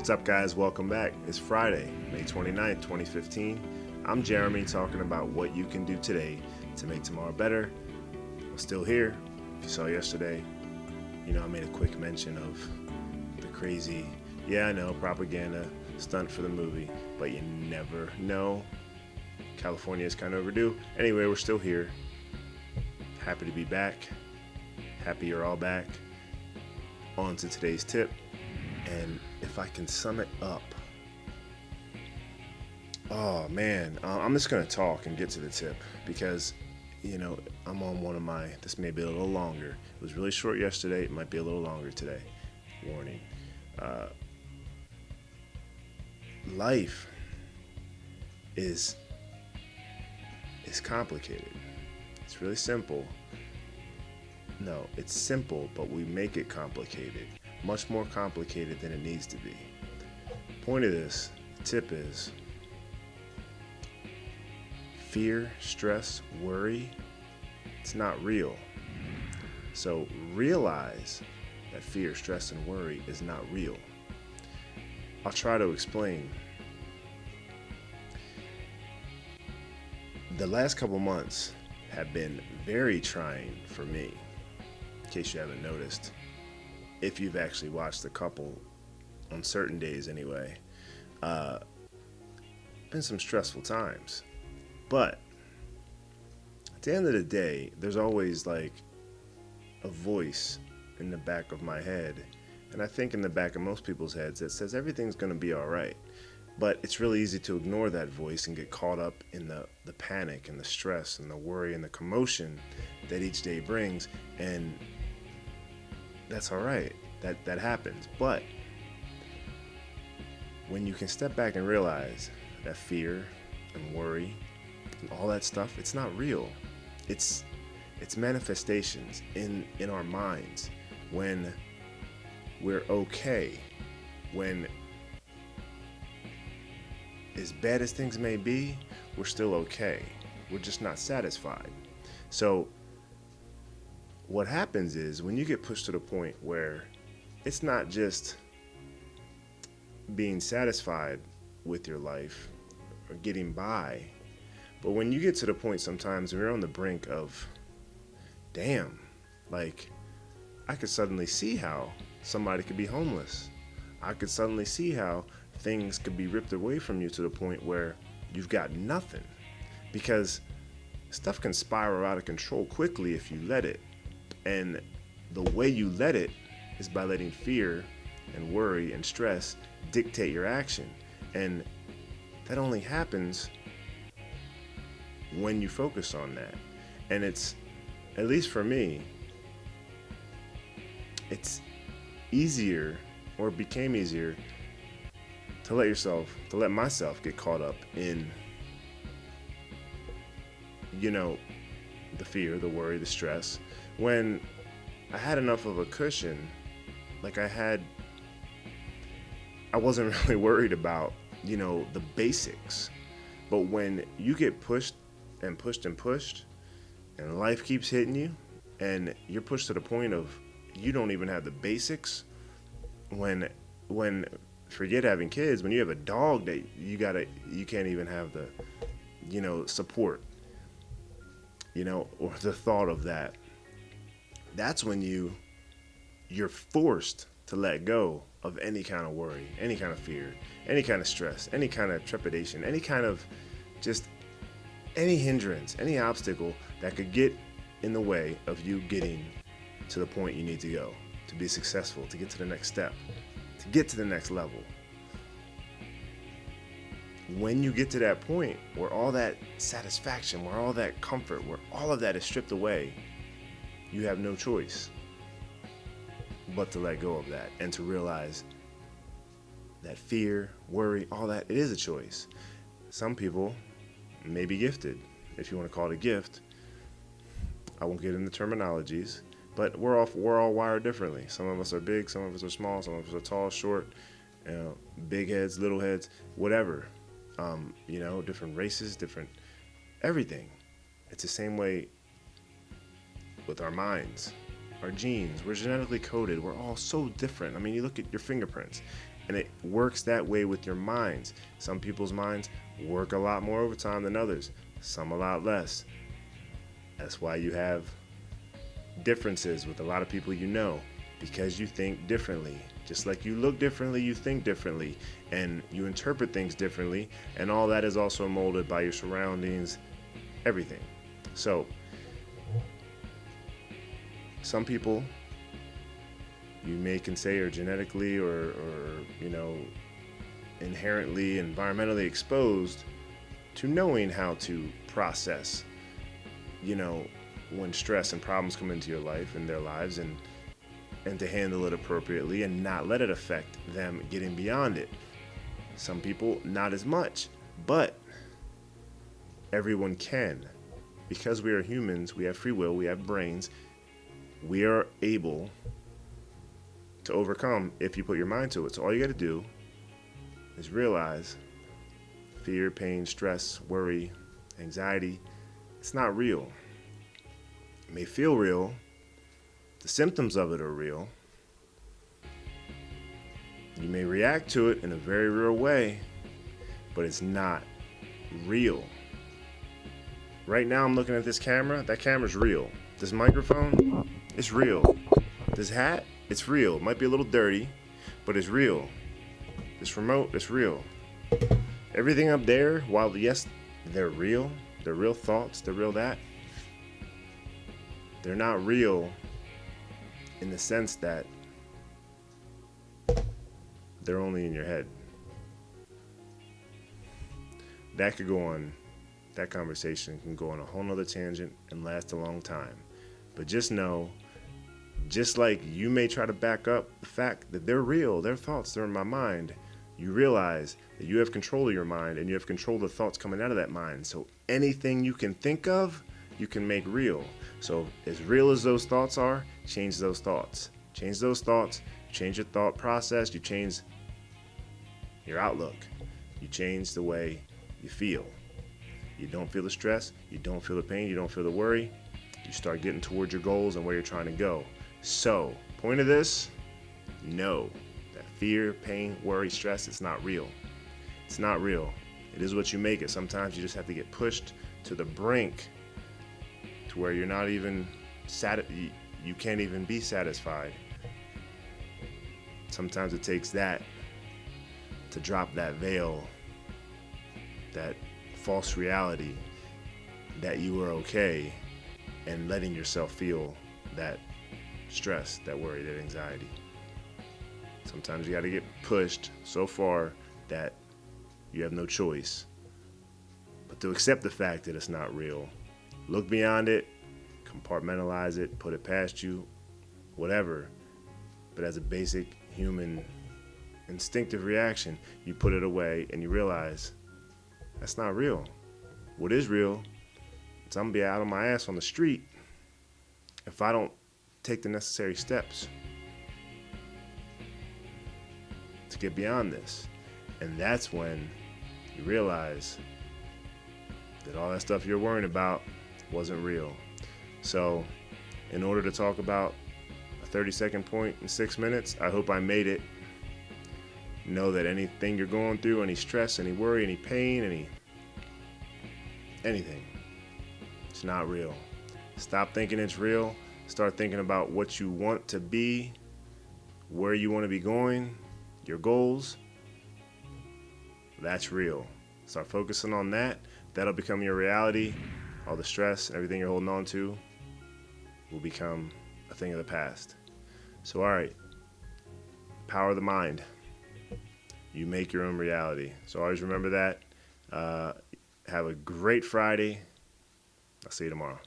What's up, guys? Welcome back. It's Friday, May 29th, 2015. I'm Jeremy, talking about what you can do today to make tomorrow better. I'm still here. If you saw yesterday, I made a quick mention of the crazy, I know, propaganda stunt for the movie, but you never know. California is kind of overdue. Anyway, we're still here. Happy to be back. Happy you're all back. On to today's tip. And if I can sum it up, I'm just going to talk and get to the tip because, I'm on this may be a little longer. It was really short yesterday. It might be a little longer today. Warning. Life is complicated. It's really simple. No, it's simple, but we make it complicated. Much more complicated than it needs to be. Point of this tip is fear, stress, worry, it's not real. So realize that fear, stress, and worry is not real. I'll try to explain. The last couple months have been very trying for me, in case you haven't noticed. If you've actually watched the couple on certain days anyway, been some stressful times. But at the end of the day, there's always like a voice in the back of my head, and I think in the back of most people's heads, that says everything's going to be all right. But it's really easy to ignore that voice and get caught up in the panic and the stress and the worry and the commotion that each day brings, and that's all right. That happens. But when you can step back and realize that fear and worry and all that stuff, it's not real. It's manifestations in our minds. When we're okay, when as bad as things may be, we're still okay. We're just not satisfied. So what happens is when you get pushed to the point where it's not just being satisfied with your life or getting by, but when you get to the point sometimes when you're on the brink of, damn, like I could suddenly see how somebody could be homeless. I could suddenly see how things could be ripped away from you to the point where you've got nothing, because stuff can spiral out of control quickly if you let it. And the way you let it is by letting fear and worry and stress dictate your action. And that only happens when you focus on that. And it's, at least for me, it's easier, or it became easier, to let myself get caught up in, the fear, the worry, the stress, when I had enough of a cushion. Like I wasn't really worried about, the basics. But when you get pushed and pushed and pushed, and life keeps hitting you, and you're pushed to the point of you don't even have the basics, when forget having kids, when you have a dog that you can't even have the, support, or the thought of that. That's when you're forced to let go of any kind of worry, any kind of fear, any kind of stress, any kind of trepidation, any kind of just any hindrance, any obstacle that could get in the way of you getting to the point you need to go to be successful, to get to the next step, to get to the next level. When you get to that point where all that satisfaction, where all that comfort, where all of that is stripped away, you have no choice but to let go of that and to realize that fear, worry, all that, it is a choice. Some people may be gifted, if you want to call it a gift. I won't get into terminologies, but we're all wired differently. Some of us are big, some of us are small, some of us are tall, short, big heads, little heads, whatever. Different races, different everything. It's the same way with our minds, our genes. We're genetically coded. We're all so different. I mean, you look at your fingerprints, And it works that way with your minds. Some people's minds work a lot more overtime than others, some a lot less. That's why you have differences with a lot of people you know, because you think differently. Just like you look differently, you think differently, and you interpret things differently, and all that is also molded by your surroundings, everything. So, some people you can say are genetically or inherently environmentally exposed to knowing how to process, when stress and problems come into your life and their lives, and to handle it appropriately and not let it affect them getting beyond it. Some people, not as much, but everyone can. Because we are humans, we have free will, we have brains, we are able to overcome if you put your mind to it. So all you got to do is realize fear, pain, stress, worry, anxiety, it's not real. It may feel real. The symptoms of it are real. You may react to it in a very real way, but it's not real. Right now I'm looking at this camera. That camera's real. This microphone, it's real. This hat, it's real. It might be a little dirty, but it's real. This remote, it's real. Everything up there, while yes, they're real thoughts, they're real that, they're not real in the sense that they're only in your head. That conversation can go on a whole nother tangent and last a long time. But just know, just like you may try to back up the fact that they're real, their thoughts, they're in my mind, you realize that you have control of your mind and you have control of the thoughts coming out of that mind. So anything you can think of, you can make real. So as real as those thoughts are, change those thoughts. Change those thoughts, change your thought process, you change your outlook. You change the way you feel. You don't feel the stress, you don't feel the pain, you don't feel the worry. You start getting towards your goals and where you're trying to go. So, point of this, know that fear, pain, worry, stress, it's not real. It's not real. It is what you make it. Sometimes you just have to get pushed to the brink to where you're not even you can't even be satisfied. Sometimes it takes that to drop that veil, that false reality that you are okay, and letting yourself feel that stress, that worry, that anxiety. Sometimes you got to get pushed so far that you have no choice but to accept the fact that it's not real. Look beyond it, compartmentalize it, put it past you, whatever. But as a basic human instinctive reaction, you put it away and you realize that's not real. What is real is I'm gonna be out on my ass on the street if I don't take the necessary steps to get beyond this. And that's when you realize that all that stuff you're worrying about wasn't real. So in order to talk about a 30-second point in 6 minutes, I hope I made it. Know that anything you're going through, any stress, any worry, any pain, anything, it's not real. Stop thinking it's real. Start thinking about what you want to be, where you want to be going, your goals. That's real. Start focusing on that. That'll become your reality. All the stress, everything you're holding on to will become a thing of the past. So, all right, power of the mind. You make your own reality. So always remember that. Have a great Friday. I'll see you tomorrow.